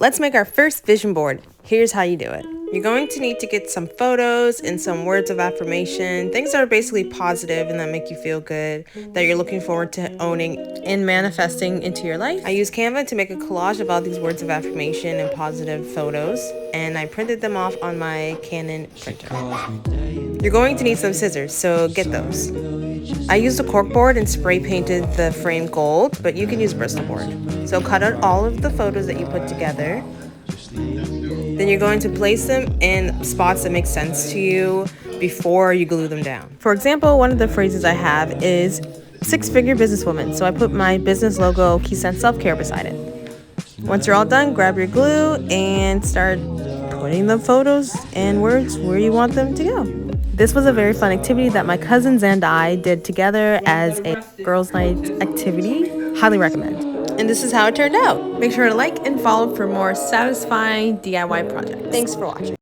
Let's make our first vision board. Here's how you do it. You're going to need to get some photos and some words of affirmation, things that are basically positive and that make you feel good, that you're looking forward to owning and manifesting into your life. I used Canva to make a collage of all these words of affirmation and positive photos, and I printed them off on my Canon printer. You're going to need some scissors, so get those. I used a cork board and spray painted the frame gold, but you can use Bristol board. So cut out all of the photos that you put together. Then you're going to place them in spots that make sense to you before you glue them down. For example, one of the phrases I have is six-figure businesswoman. So I put my business logo, Keysense Self-Care, beside it. Once you're all done, grab your glue and start putting the photos and words where you want them to go. This was a very fun activity that my cousins and I did together as a girls' night activity. Highly recommend. And this is how it turned out. Make sure to like and follow for more satisfying DIY projects. Thanks for watching.